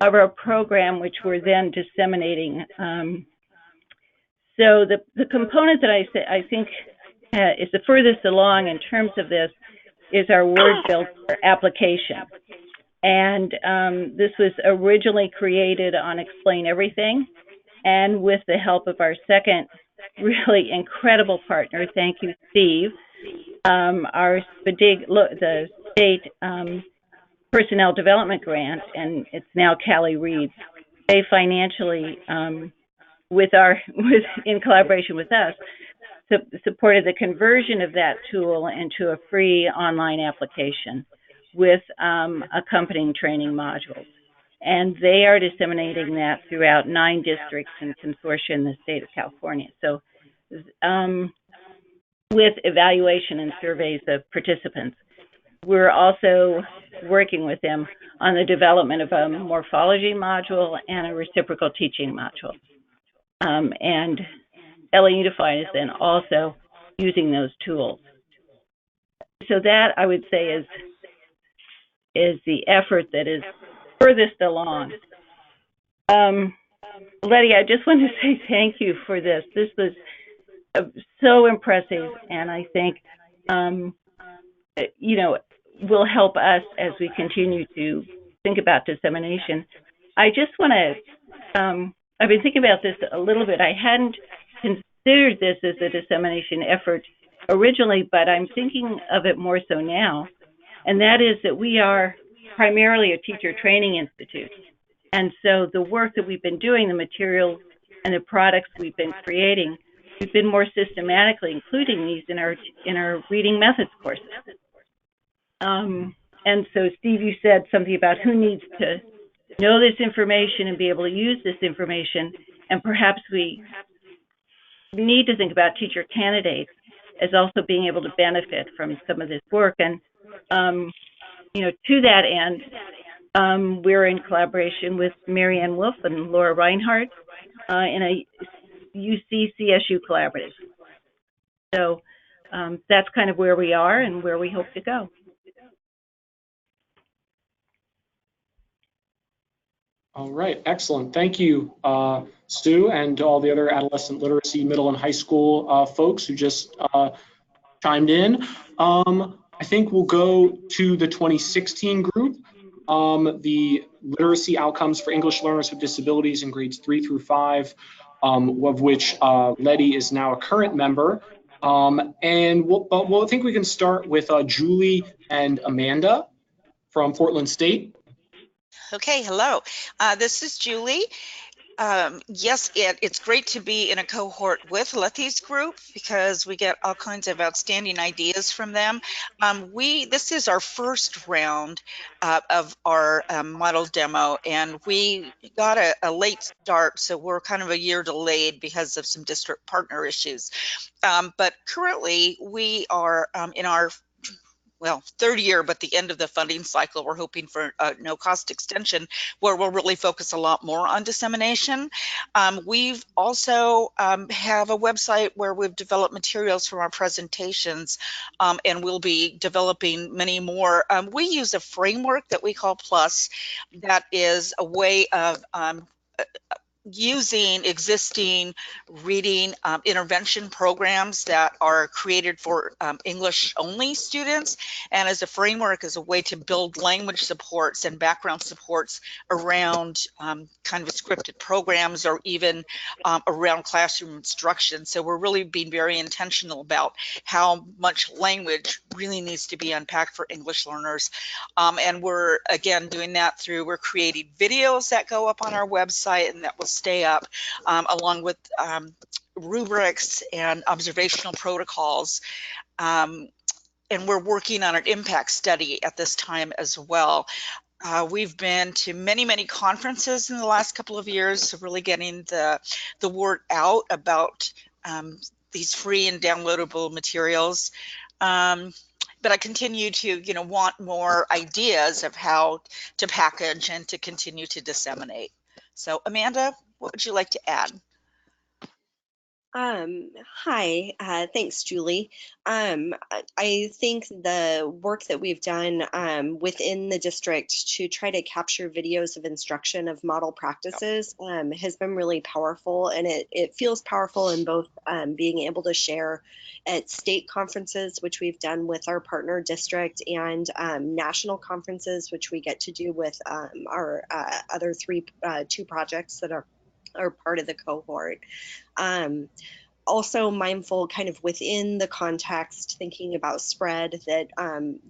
of our program, which we're then disseminating. So the component that I think is the furthest along in terms of this is our word builder application. And this was originally created on Explain Everything, and with the help of our second really incredible partner, thank you, Steve, the state personnel development grant, and it's now Callie Reed's. They financially, in collaboration with us, supported the conversion of that tool into a free online application with accompanying training modules. And they are disseminating that throughout 9 districts and consortia in the state of California. So with evaluation and surveys of participants. We're also working with them on the development of a morphology module and a reciprocal teaching module. And LA Unified is then also using those tools. So that, I would say, is the effort that is furthest along. Letty, I just want to say thank you for this. This was so impressive, and I think, will help us as we continue to think about dissemination. I just want to, I've been thinking about this a little bit. I hadn't considered this as a dissemination effort originally, but I'm thinking of it more so now. And that is that we are primarily a teacher training institute. And so the work that we've been doing, the materials and the products we've been creating, we've been more systematically including these in our reading methods courses. And so, Steve, you said something about who needs to know this information and be able to use this information. And perhaps we need to think about teacher candidates as also being able to benefit from some of this work. And, to that end, we're in collaboration with Marianne Wolf and Laura Reinhardt in a UC-CSU collaborative. So that's kind of where we are and where we hope to go. All right, excellent. Thank you, Stu, and all the other adolescent literacy middle and high school folks who just chimed in. I think we'll go to the 2016 group, the literacy outcomes for English learners with disabilities in grades 3 through 5, of which Letty is now a current member. And I think we can start with Julie and Amanda from Portland State. Okay, hello. This is Julie. Yes, it's great to be in a cohort with Letty's group because we get all kinds of outstanding ideas from them. This is our first round of our model demo, and we got a late start, so we're kind of a year delayed because of some district partner issues. But currently, we are in our third year, but the end of the funding cycle. We're hoping for no cost extension where we'll really focus a lot more on dissemination. We've also have a website where we've developed materials from our presentations, and we'll be developing many more. We use a framework that we call PLUS that is a way of using existing reading intervention programs that are created for English only students, and as a framework, as a way to build language supports and background supports around kind of scripted programs, or even around classroom instruction. So we're really being very intentional about how much language really needs to be unpacked for English learners. And we're, again, doing that through, we're creating videos that go up on our website and that will stay up, along with rubrics and observational protocols. And we're working on an impact study at this time as well. We've been to many, many conferences in the last couple of years, so really getting the word out about these free and downloadable materials. But I continue to, want more ideas of how to package and to continue to disseminate. So, Amanda, what would you like to add? Hi, thanks, Julie. I think the work that we've done within the district to try to capture videos of instruction of model practices has been really powerful, and it feels powerful in both being able to share at state conferences, which we've done with our partner district, and national conferences, which we get to do with our other two projects that are part of the cohort. Also mindful kind of within the context, thinking about spread, that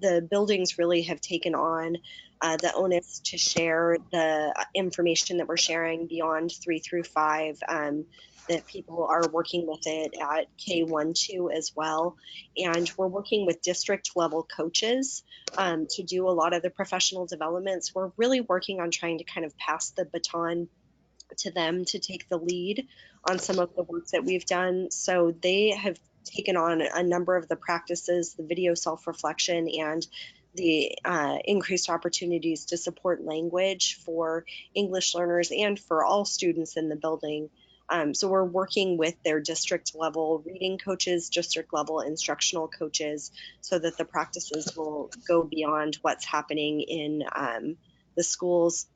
the buildings really have taken on the onus to share the information that we're sharing beyond 3 through 5, that people are working with it at K1-2 as well. And we're working with district level coaches to do a lot of the professional developments. We're really working on trying to kind of pass the baton to them to take the lead on some of the work that we've done. So they have taken on a number of the practices, the video self-reflection, and the increased opportunities to support language for English learners and for all students in the building. So we're working with their district level reading coaches, district level instructional coaches, so that the practices will go beyond what's happening in the schools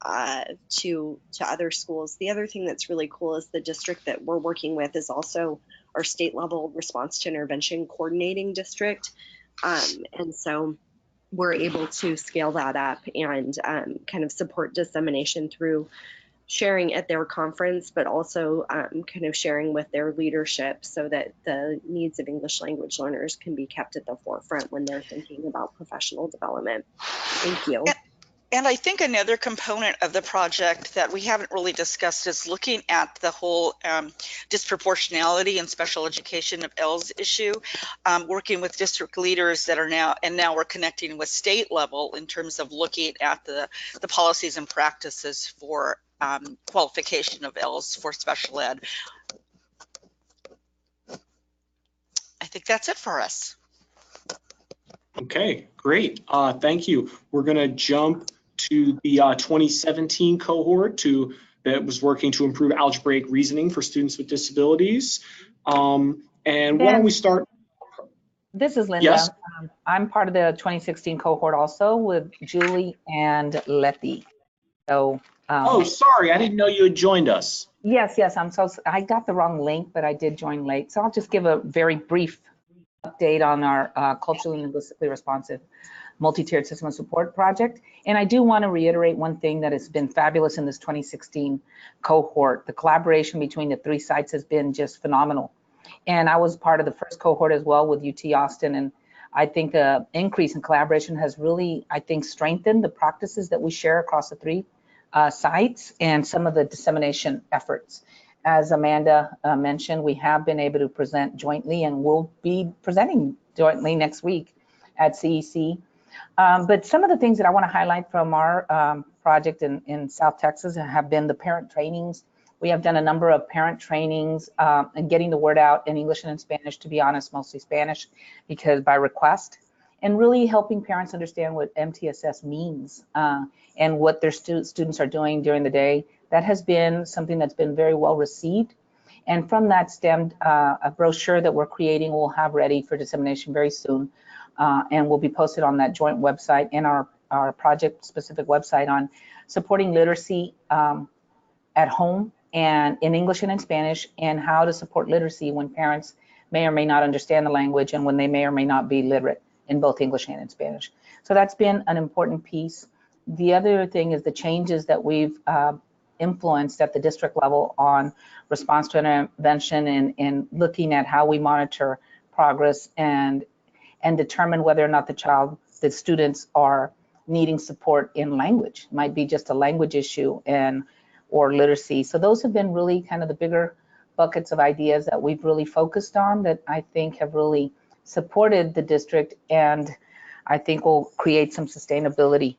to other schools. The other thing that's really cool is the district that we're working with is also our state level response to intervention coordinating district. And so we're able to scale that up and kind of support dissemination through sharing at their conference, but also kind of sharing with their leadership, so that the needs of English language learners can be kept at the forefront when they're thinking about professional development. Thank you. And I think another component of the project that we haven't really discussed is looking at the whole disproportionality in special education of ELS issue, working with district leaders that are now we're connecting with state level in terms of looking at the policies and practices for qualification of ELS for special ed. I think that's it for us. Okay, great. Thank you. We're going to jump to the 2017 cohort that was working to improve algebraic reasoning for students with disabilities. And why don't we start? This is Linda. Yes. I'm part of the 2016 cohort also with Julie and Letty. So. Oh, sorry, I didn't know you had joined us. Yes, I got the wrong link, but I did join late. So I'll just give a very brief update on our culturally and linguistically responsive multi-tiered system of support project. And I do want to reiterate one thing that has been fabulous in this 2016 cohort. The collaboration between the 3 sites has been just phenomenal. And I was part of the first cohort as well with UT Austin. And I think the increase in collaboration has really, strengthened the practices that we share across the 3 sites and some of the dissemination efforts. As Amanda mentioned, we have been able to present jointly, and we'll be presenting jointly next week at CEC. But some of the things that I want to highlight from our project in South Texas have been the parent trainings. We have done a number of parent trainings and getting the word out in English and in Spanish, to be honest, mostly Spanish, because by request, and really helping parents understand what MTSS means and what their students are doing during the day. That has been something that's been very well received. And from that stemmed a brochure that we're creating, we'll have ready for dissemination very soon. And will be posted on that joint website and our project specific website on supporting literacy at home and in English and in Spanish, and how to support literacy when parents may or may not understand the language and when they may or may not be literate in both English and in Spanish. So that's been an important piece. The other thing is the changes that we've influenced at the district level on response to intervention and looking at how we monitor progress and determine whether or not the students are needing support in language. It might be just a language issue or literacy. So those have been really kind of the bigger buckets of ideas that we've really focused on that I think have really supported the district and I think will create some sustainability.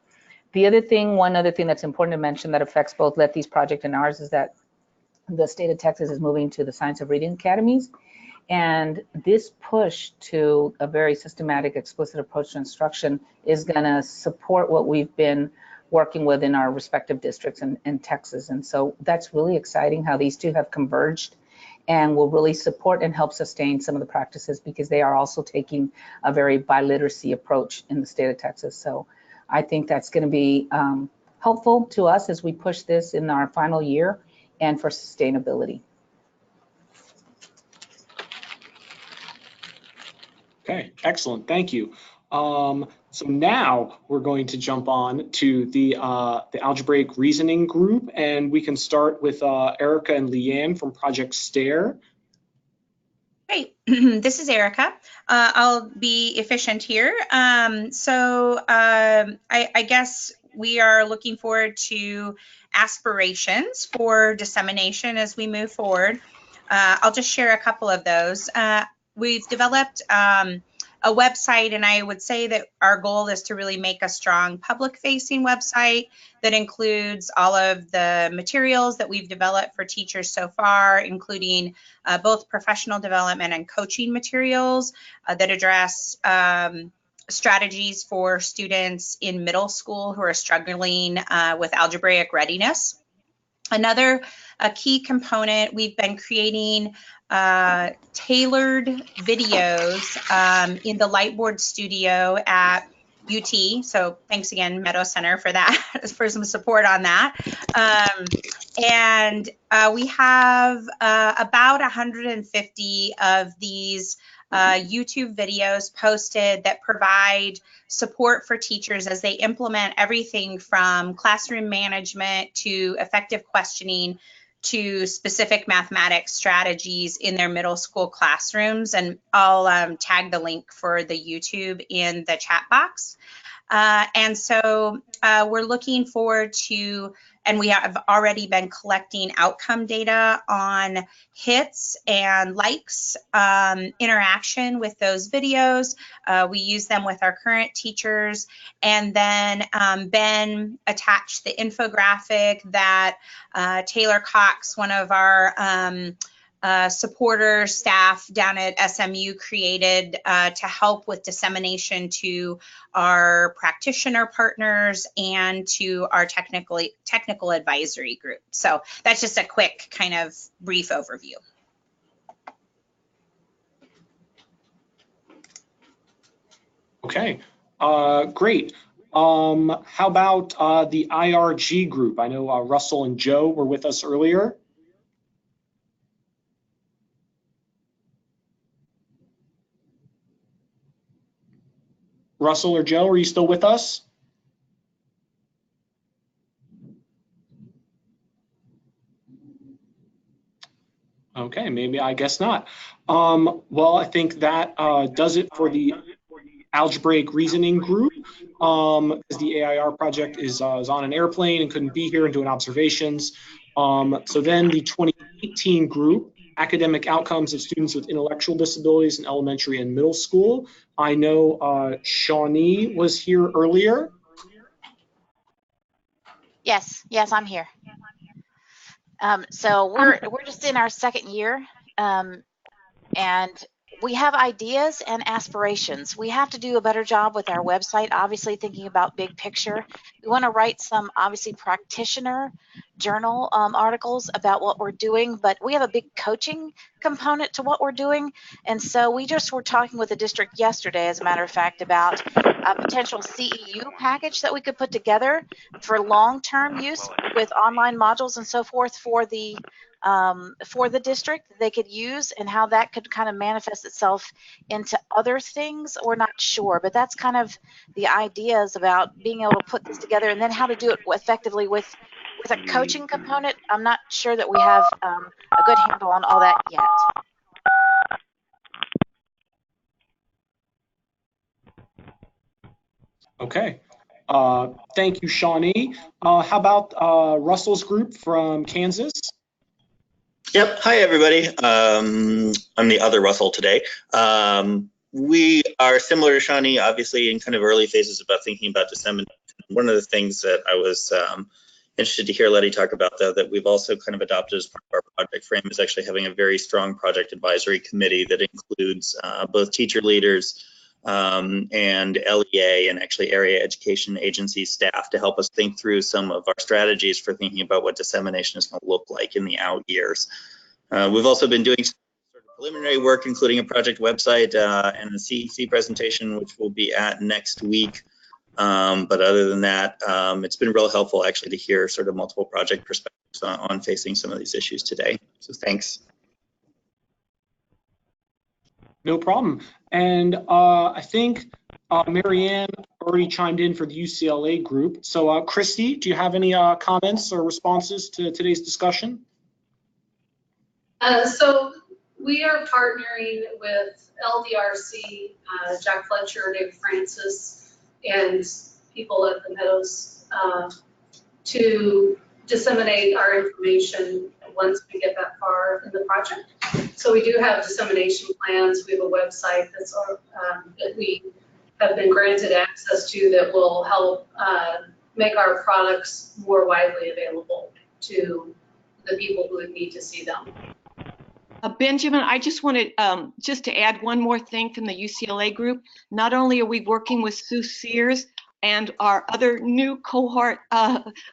One other thing that's important to mention that affects both Letty's project and ours is that the state of Texas is moving to the Science of Reading Academies. And this push to a very systematic, explicit approach to instruction is going to support what we've been working with in our respective districts in Texas. And so that's really exciting how these two have converged and will really support and help sustain some of the practices because they are also taking a very biliteracy approach in the state of Texas. So I think that's going to be helpful to us as we push this in our final year and for sustainability. Okay, excellent. Thank you. So now we're going to jump on to the algebraic reasoning group, and we can start with Erika and LeeAnn from Project STAIR. Great. This is Erika. I'll be efficient here. I guess we are looking forward to aspirations for dissemination as we move forward. I'll just share a couple of those. We've developed a website, and I would say that our goal is to really make a strong public-facing website that includes all of the materials that we've developed for teachers so far, including both professional development and coaching materials that address strategies for students in middle school who are struggling with algebraic readiness. Another key component, we've been creating tailored videos in the Lightboard studio at UT. So thanks again, Meadow Center, for that, for some support on that. We have about 150 of these YouTube videos posted that provide support for teachers as they implement everything from classroom management to effective questioning to specific mathematics strategies in their middle school classrooms. And I'll tag the link for the YouTube in the chat box. We're looking forward to, and we have already been collecting outcome data on hits and likes, interaction with those videos. We use them with our current teachers. And then Ben attached the infographic that Taylor Cox, one of our supporter staff down at SMU, created to help with dissemination to our practitioner partners and to our technical advisory group. So that's just a quick kind of brief overview. Okay, great. How about the IRG group? I know Russell and Joe were with us earlier. Russell or Joe, are you still with us? Okay, maybe, I guess not. Well, I think that does it for the algebraic reasoning group, because the AIR project is on an airplane and couldn't be here and doing observations. So then the 2018 group, academic outcomes of students with intellectual disabilities in elementary and middle school. I know Shawnee was here earlier. Yes, I'm here. So we're just in our second year, and we have ideas and aspirations. We have to do a better job with our website, obviously thinking about big picture. We want to write some obviously practitioner journal articles about what we're doing, but we have a big coaching component to what we're doing. And so we just were talking with the district yesterday, as a matter of fact, about a potential CEU package that we could put together for long-term use with online modules and so forth for the district that they could use, and how that could kind of manifest itself into other things. We're not sure, but that's kind of the ideas about being able to put this together, and then how to do it effectively with a coaching component. I'm not sure that we have a good handle on all that yet. Okay. Thank you, Shawnee. How about Russell's group from Kansas? Yep. Hi, everybody. I'm the other Russell today. We are similar to Shawnee, obviously, in kind of early phases about thinking about dissemination. One of the things that I was interested to hear Letty talk about, though, that we've also kind of adopted as part of our project frame is actually having a very strong project advisory committee that includes both teacher leaders and LEA and actually area education agency staff to help us think through some of our strategies for thinking about what dissemination is going to look like in the out years. We've also been doing some sort of preliminary work, including a project website and a CEC presentation, which we'll be at next week. But other than that, it's been real helpful actually to hear sort of multiple project perspectives on facing some of these issues today. So thanks. No problem. And I think Marianne already chimed in for the UCLA group. So Christy, do you have any comments or responses to today's discussion? So we are partnering with LDRC, Jack Fletcher, Dave Francis, and people at the Meadows to disseminate our information once we get that far in the project. So we do have dissemination plans. We have a website that's that we have been granted access to that will help make our products more widely available to the people who would need to see them. Benjamin, I just wanted just to add one more thing from the UCLA group. Not only are we working with Sue Sears and our other new cohort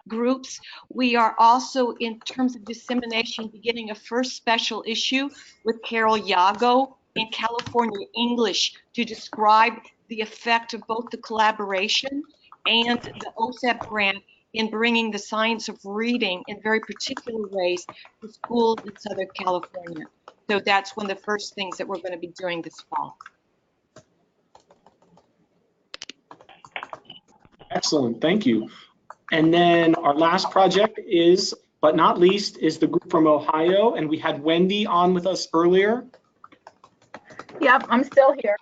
groups, we are also, in terms of dissemination, beginning a first special issue with Carol Yago in California English to describe the effect of both the collaboration and the OSEP grant in bringing the science of reading in very particular ways to schools in Southern California. So that's one of the first things that we're going to be doing this fall. Excellent, thank you. And then our last project is, but not least, is the group from Ohio. And we had Wendy on with us earlier. Yep, I'm still here.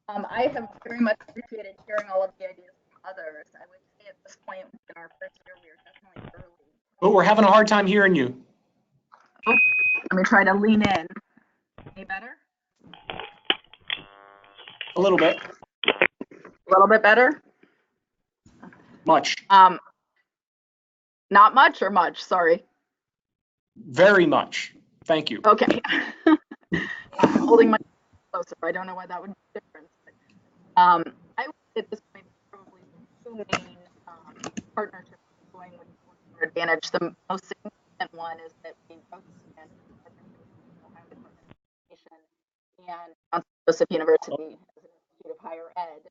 I have very much appreciated hearing all of the ideas from others. I would say at this point in our first year, we are definitely early. But we're having a hard time hearing you. Oh, let me try to lean in. Any better? A little bit. A little bit better? Much. Not much or much, sorry. Very much. Thank you. Okay. I'm holding my closer. I don't know why that would be different. I would say at this point probably two main partnerships going with our advantage. The most significant one is that we both stand Ohio Department of Education and Joseph University as an Institute of Higher Ed,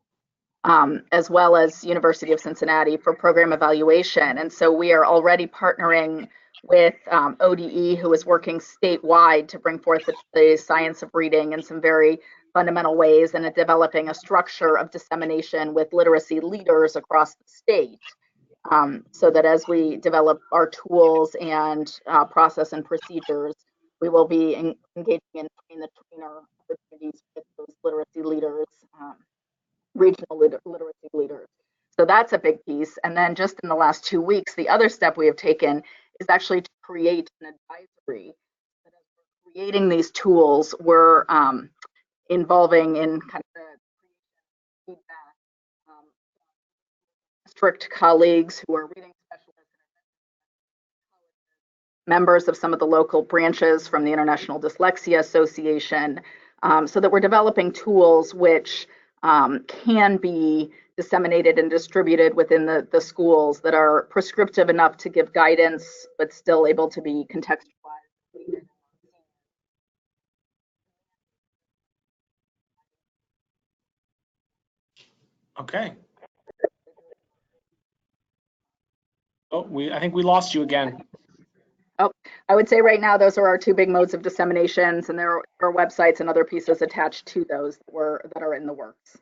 as well as University of Cincinnati for program evaluation. And so we are already partnering with ODE, who is working statewide to bring forth the science of reading in some very fundamental ways, and developing a structure of dissemination with literacy leaders across the state, so that as we develop our tools and process and procedures, we will be engaging in the trainer opportunities with those literacy leaders, regional literacy leaders. So that's a big piece. And then just in the last 2 weeks, the other step we have taken is actually to create an advisory. As we're creating these tools, we're involving in kind of the feedback, district colleagues who are reading specialists, members of some of the local branches from the International Dyslexia Association, so that we're developing tools which can be disseminated and distributed within the schools that are prescriptive enough to give guidance, but still able to be contextualized. Okay. Oh, I think we lost you again. Oh, I would say right now those are our two big modes of disseminations, and there are websites and other pieces attached to those that are in the works.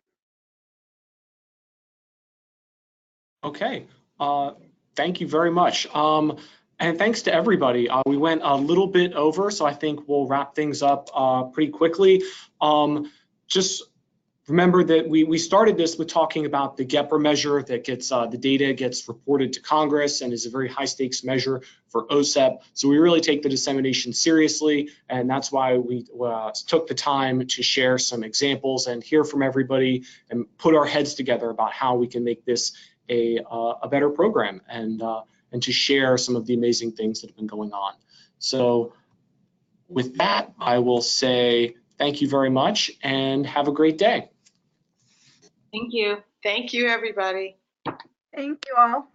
Okay. Thank you very much. And thanks to everybody. We went a little bit over, so I think we'll wrap things up pretty quickly. Just remember that we started this with talking about the GEPR measure that gets the data gets reported to Congress and is a very high stakes measure for OSEP. So we really take the dissemination seriously, and that's why we took the time to share some examples and hear from everybody and put our heads together about how we can make this a better program and to share some of the amazing things that have been going on. So with that, I will say thank you very much and have a great day. Thank you. Thank you, everybody. Thank you all.